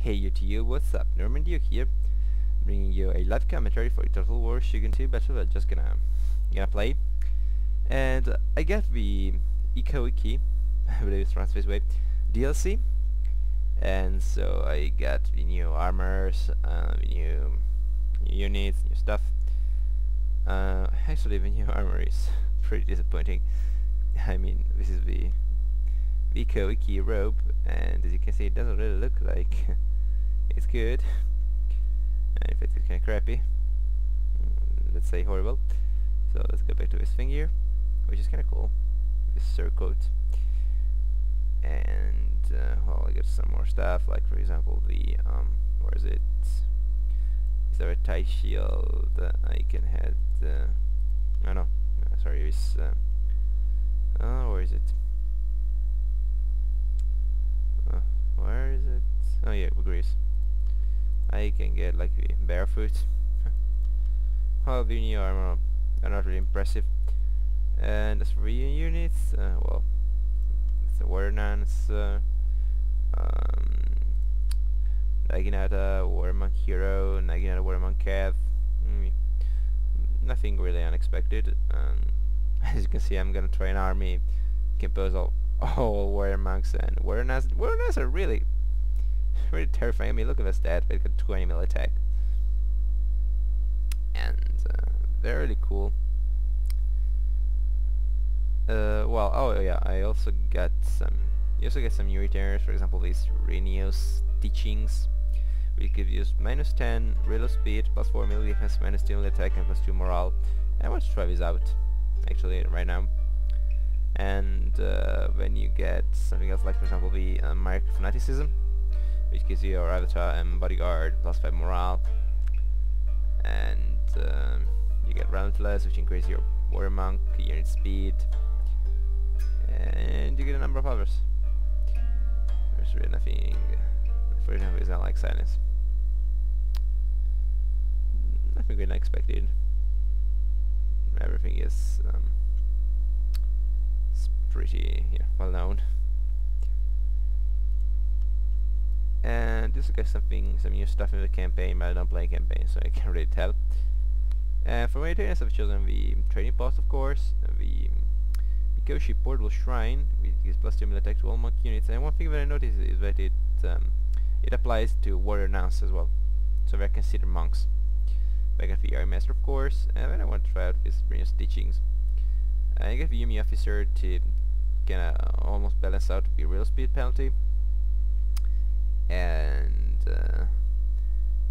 Hey YouTube, what's up? Norman Duke here, bringing you a live commentary for Total War Shogun 2 battle. I'm just gonna play, and I got the Eco Key, I believe it's pronounced this way, DLC, and so I got the new armors, the new units, new stuff. Actually, the new armor is pretty disappointing. I mean, this is the Eco Key robe, and as you can see, it doesn't really look like it's good. In fact, it's kind of crappy. Let's say horrible. So let's go back to this thing here, which is kind of cool. This surcoat. And well, I got some more stuff, like for example the where is it? Is there a tie shield? I can have. Oh no, sorry. This. Where is it? Where is it? Oh yeah, Greece. I can get like the barefoot. All the new armor are not really impressive. And as for the units, well, it's a Warrior Nance, Naginata, Warrior Monk Hero, Naginata Warrior Monk Cav. Nothing really unexpected. As you can see, I'm gonna try an army composed of all Warrior Monks and Warrior Nance. Warrior Nance are really terrifying. I mean, look at the stat, they got 20 mil attack. And they're really cool. Well, oh yeah, I also got some, you also get some new retainers, for example these Renios teachings. We could use -10 reload speed, +4 melee defense, -2 melee attack, and +2 morale. I want to try this out, actually, right now. And when you get something else, like for example the Mark Fanaticism, which gives you your avatar and bodyguard +5 morale, and you get Relentless, which increases your Warrior Monk unit speed, and you get a number of others. There's really nothing. For example, it's not like Silence. Nothing really unexpected. Everything is pretty well known. And this got some new stuff in the campaign, but I don't play campaign, so I can't really tell. For my trainers, I've chosen the training post, of course, the Mikoshi Portable Shrine, which gives +2 melee attack to all monk units. And one thing that I noticed is that it applies to Warrior Nance as well, so they're considered monks. I got the Area Master, of course, and then I want to try out his brilliant teachings. I got the Yumi Officer to kinda almost balance out the real speed penalty. And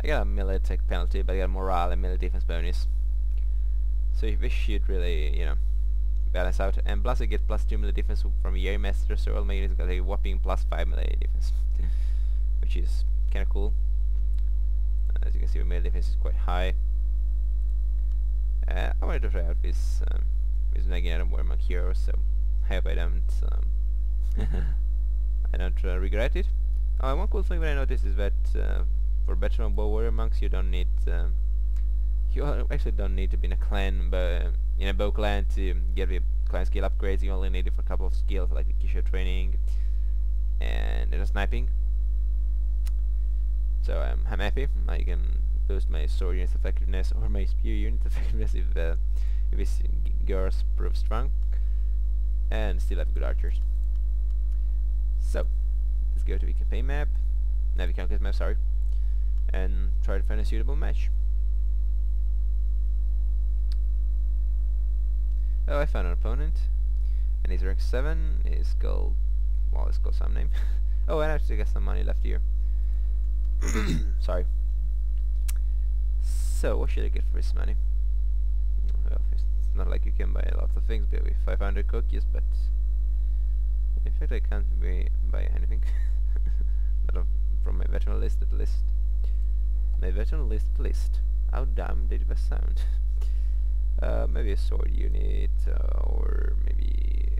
I got a melee attack penalty, but I got a morale and melee defense bonus. So this should really, balance out. And plus I get +2 melee defense from the Area Master, so all my units got a whopping +5 melee defense, which is kinda cool. As you can see, the melee defense is quite high. I wanted to try out this Naginata Warrior Monk Hero, so I hope I don't I don't regret it. One cool thing that I noticed is that for veteran bow warrior monks, you don't need you actually don't need to be in a clan, but in a bow clan to get the clan skill upgrades. You only need it for a couple of skills like the Kisho training and sniping. So I'm happy. I can boost my sword unit's effectiveness or my spear unit effectiveness if this girls prove strong, and still have good archers. So let's go to the campaign map, the conquest map, sorry, and try to find a suitable match. Oh, I found an opponent, and he's rank 7. He's called, well, let's call some name. Oh, and I actually got some money left here. Sorry. So, what should I get for this money? Well, it's not like you can buy a lot of things with 500 cookies, but in fact I can't buy anything. Not from my veteran list at least. My veteran list. How dumb did that sound? Maybe a sword unit, or maybe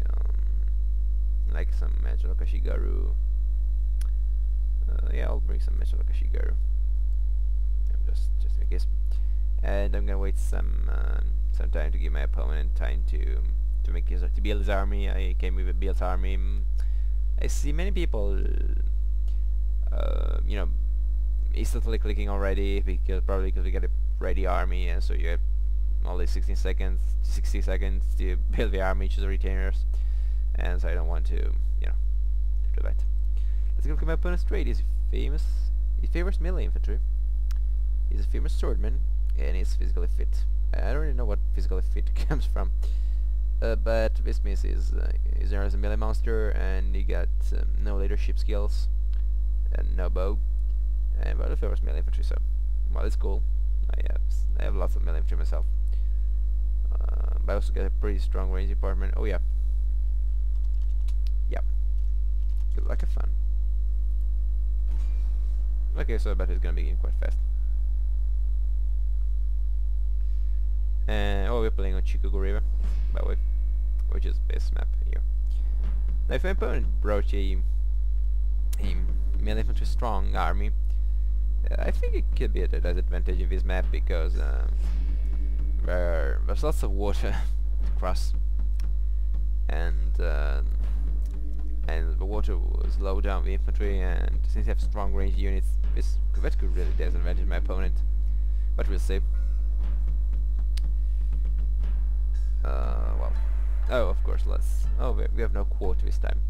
like some Magical Kashigaru. Yeah, I'll bring some Magical Kashigaru. Just in case. And I'm gonna wait some time to give my opponent time to make use of to build his army. I came with a built army. I see many people, instantly clicking already because probably because we get a ready army, and so you have only 60 seconds to build the army, choose the retainers, and so I don't want to, you know, do that. Let's look at my opponent's trait. He favors melee infantry. He's a famous swordman, and he's physically fit. I don't really know what physically fit comes from, but this means he's known as a melee monster, and he got no leadership skills, and no bow, and but he favors melee infantry, so well, it's cool. I have lots of melee infantry myself, but I also get a pretty strong range department. Oh yeah, yeah, good luck, have fun. Okay, so I bet he's gonna begin quite fast. And we're playing on Chikugo River, by the way, which is base map here. Now, if my opponent brought a melee infantry strong army, I think it could be at a disadvantage in this map because there's lots of water to cross, and the water will slow down the infantry, and since you have strong range units, that could really disadvantage my opponent, but we'll see. Well, oh, of course, we have no quote this time.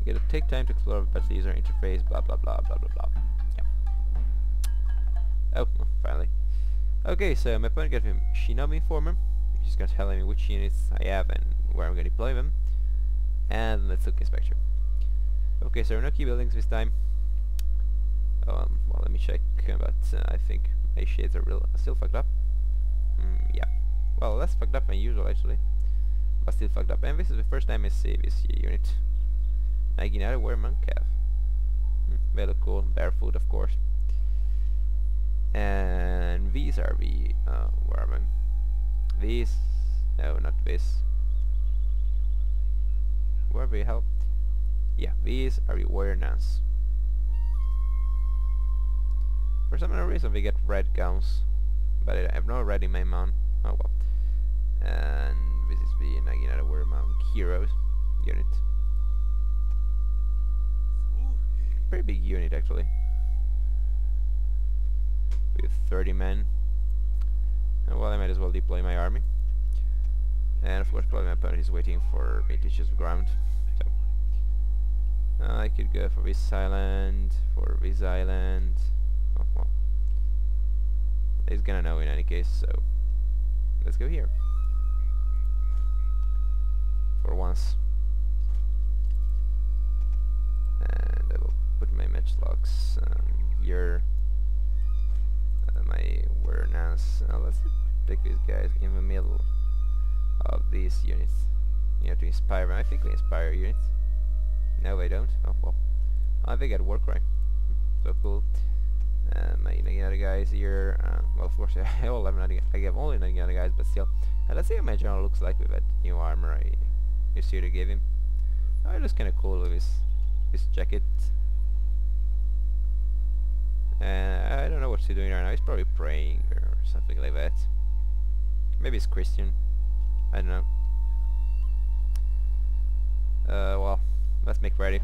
You gotta take time to explore the battle user interface, blah blah blah blah blah blah. Yeah. Oh, well, finally. Okay, so my opponent got him Shinobi Informer, which is gonna tell me which units I have and where I'm gonna deploy them. And let's look inspector. Okay, so no key buildings this time. Well, let me check, but I think my shades are still fucked up. Yeah. Well, less fucked up than usual actually, but still fucked up. And this is the first time I see this unit. Naginata Warrior Monk Cav. They look cool, barefoot of course. And these are the where am I? These? No, not this. Where the hell? Yeah, these are the Warrior Nuns. For some reason they get red gowns, but I have no red in my mount. Oh well. And this is the Naginata Warrior Monk Heroes unit. Pretty big unit actually. With 30 men. And well, I might as well deploy my army. And of course probably my opponent is waiting for me to choose ground. So I could go for this island, Oh well. He's gonna know in any case, so let's go here. For once. And I will put my matchlocks here. My warrior nuns. Let's pick these guys in the middle of these units. You have to inspire them. I think we inspire units. No, they don't. Oh well. They got work right. So cool. My Naginata guys here. Well, of course, I have only Naginata guys, but still. Let's see how my general looks like with that new armor you see to give him. Oh, it looks kind of cool with his jacket. I don't know what he's doing right now. He's probably praying or something like that. Maybe he's Christian. I don't know. Well, let's make ready.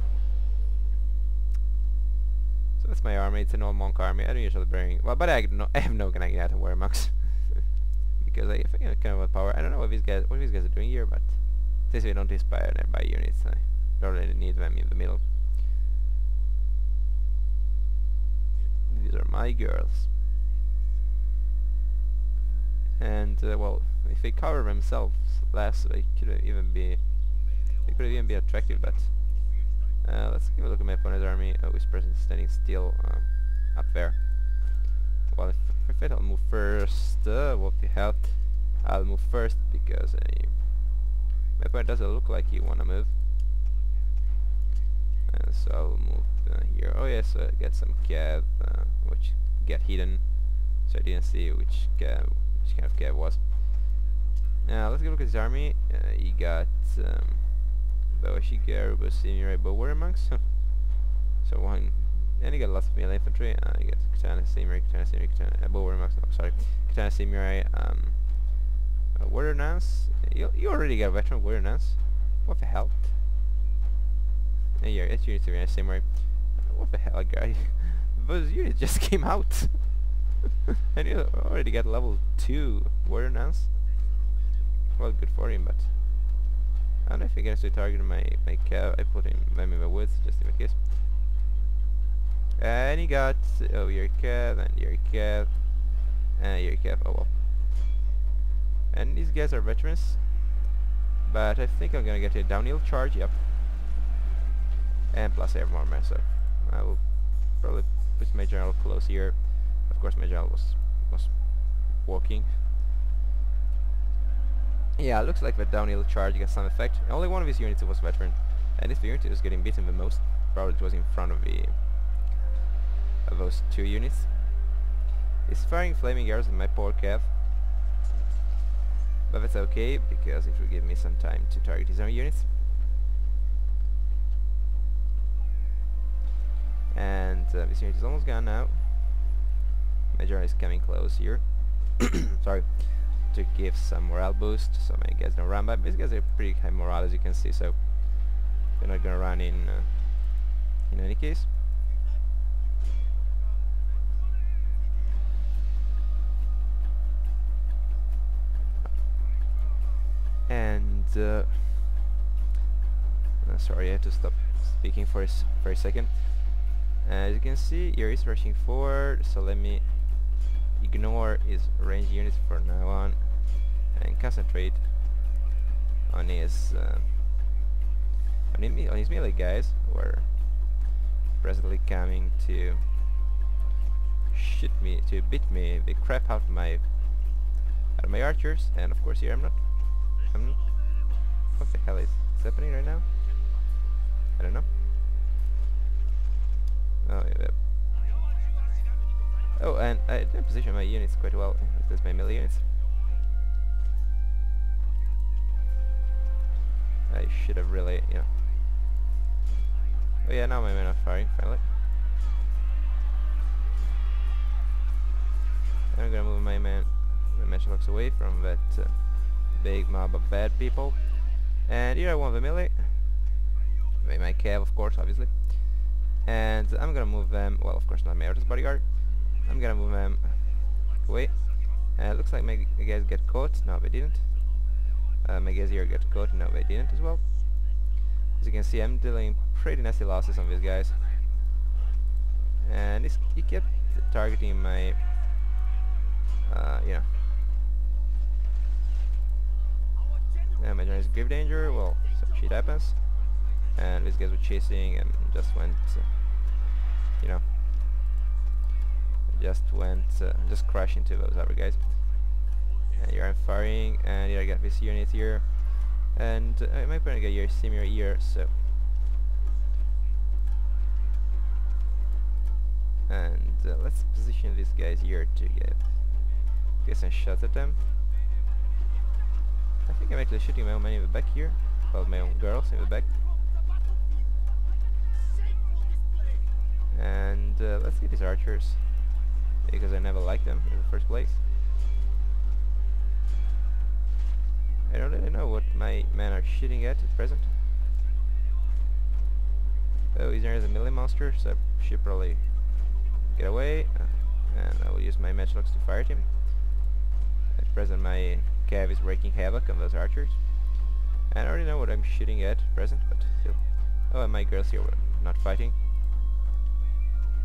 So that's my army. It's an old monk army. I don't usually bring... Well, but I have no Naginata warrior monks. Because I think I'm kind of overpowered. I don't know what these guys are doing here, but since we don't inspire nearby units, I don't really need them in the middle. These are my girls. And well, if they cover themselves less, they could even be attractive. But let's give a look at my opponent's army. Oh, this person is standing still up there. Well, if I'll move first. What the hell? I'll move first because my opponent doesn't look like he wanna move. And so I'll move here. Oh yes, get some cav, which get hidden, so I didn't see which kind of cav was. Now let's go look at his army. He got Bawashigaru, Samurai, Bow Warrior Monks. So one, and he got lots of melee infantry. He got Katana, Samurai, Bow Warrior Monks. No, sorry, Katana, Samurai, Warrior Nuns. You already got a veteran Warrior Nuns. What the hell? Yeah, it's unit to Samurai. What the hell, guy? those units just came out. And you already got level 2 warrior nance. Well, good for him, but I don't know if he gets to target my cav. I put him in my woods just in case. And he got your cav and your cav and your cav. Oh well. And these guys are veterans, but I think I'm gonna get a downhill charge. Yep. And plus I have more armor, so I will probably put my general close here. Of course, my general was walking. Yeah, looks like the downhill charge got some effect. Only one of his units was veteran, and this unit was getting beaten the most. Probably it was in front of those 2 units. He's firing flaming arrows at my poor cav, but that's okay because it will give me some time to target his own units. And this unit is almost gone now. My general is coming close here. Sorry. To give some morale boost, so my guys don't run by. These guys are pretty high morale, as you can see, so they're not gonna run in any case. And sorry, I had to stop speaking for a second. As you can see, here he's rushing forward, so let me ignore his range units for now on and concentrate on his melee guys who are presently coming to beat me the crap out of my archers. And of course here I'm not what the hell is happening right now? I don't know. Oh yeah. Oh, and I didn't position my units quite well. That's my melee units. I should have really, you know. Oh yeah, now my men are firing finally. I'm gonna move my matchlocks away from that big mob of bad people. And here I want the melee. My cav, of course, obviously. And I'm gonna move them. Well, of course, not my artist bodyguard. I'm gonna move them away. It looks like my guys get caught. No, they didn't. My guys here get caught. No, they didn't as well. As you can see, I'm dealing pretty nasty losses on these guys. And he kept targeting my, you know. And my general is in grave danger. Well, some shit happens. And these guys were chasing and just went, you know. Just crash into those other guys. And here I'm firing, and here I got this unit here, and I might want to get your similar here, so. And let's position these guys here to get some shots at them. I think I'm actually shooting my own men in the back here, well, my own girls in the back. And let's get these archers, because I never liked them in the first place. I don't really know what my men are shooting at present. Oh, he's there as a melee monster, so I should probably get away. And I will use my matchlocks to fire at him. At present my cav is wreaking havoc on those archers. And I already know what I'm shooting at present, but still. Oh, and my girls here were not fighting.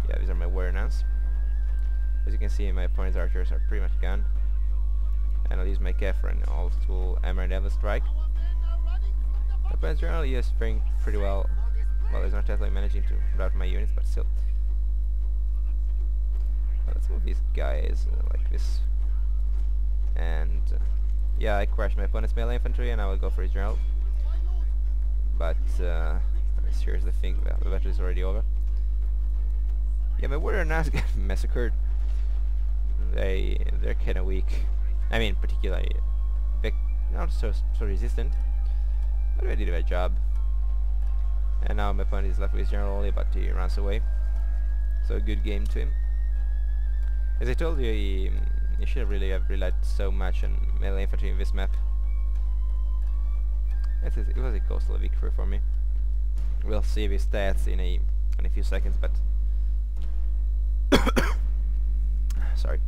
Yeah, these are my warrior nuns. As you can see, my opponent's archers are pretty much gone. And I'll use my cav for an old school Emerald Devil Strike. My opponent's generally is faring pretty well. Well, he's not definitely managing to rout my units, but still. Well, let's move these guys like this. And yeah, I crashed my opponent's melee infantry, and I will go for his general. But here's the thing: the battle is already over. Yeah, my warrior nuns got massacred. They're kind of weak. I mean, particularly not so resistant, but they did a bad job. And now my opponent is left with his general only, but he runs away. So a good game to him. As I told you, he should have really have relied so much on melee infantry in this map. It was a costly victory for me. We'll see his stats in a few seconds, but sorry.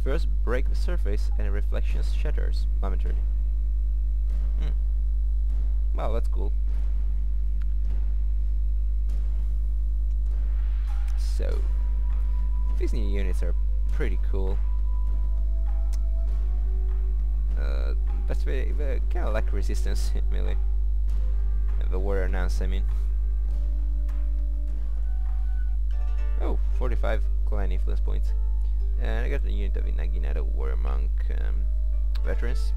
First break the surface and reflections shatters momentarily. Well, that's cool. So, these new units are pretty cool. But they kind of lack resistance, really. The warrior nance, I mean. Oh, 45 clan influence points. And I got a unit of Naginata warrior monk veterans.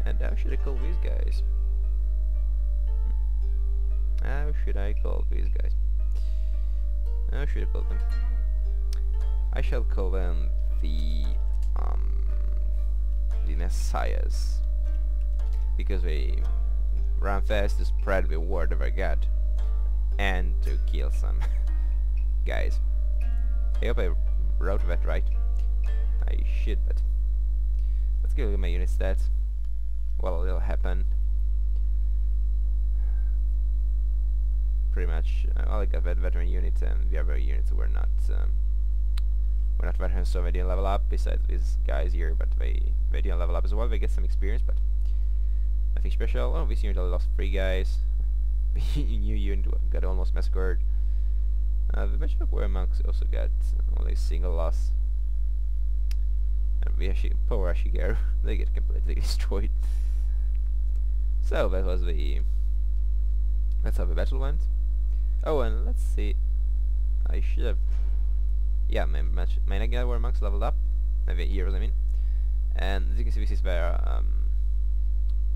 And how should I call these guys? How should I call these guys? How should I call them? I shall call them the Messiahs, because they run fast to spread the word of our god and to kill some guys. I hope I wrote that right. I should, but let's go look at my unit stats. Well, it'll happen. Pretty much, all I got that veteran unit, and the other units were not veterans, so they didn't level up. Besides these guys here, but they didn't level up as well. They get some experience, but nothing special. Oh, this unit only lost 3 guys. The new unit got almost massacred. The bunch of warrior monks also got only a single loss. And the poor Ashigaru, they get completely destroyed. So that was that's how the battle went. Oh, and let's see. I should have. Yeah, my Naginata warrior monks leveled up. The heroes, I mean. And as you can see, this is their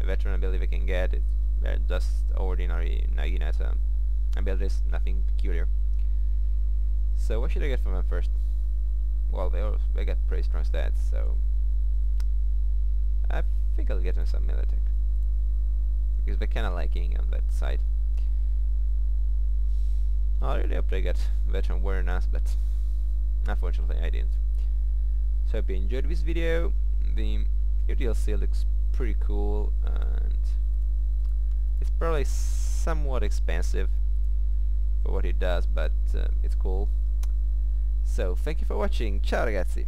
veteran ability they can get. They're just ordinary Naginata abilities, nothing peculiar. So what should I get from them first? Well, they got pretty strong stats, so I think I'll get them some melee attack, because they're kinda lacking on that side. I really hope they get veteran warrior nance, but unfortunately I didn't. So I hope you enjoyed this video. The new DLC looks pretty cool, and it's probably somewhat expensive for what it does, but it's cool. So thank you for watching. Ciao ragazzi!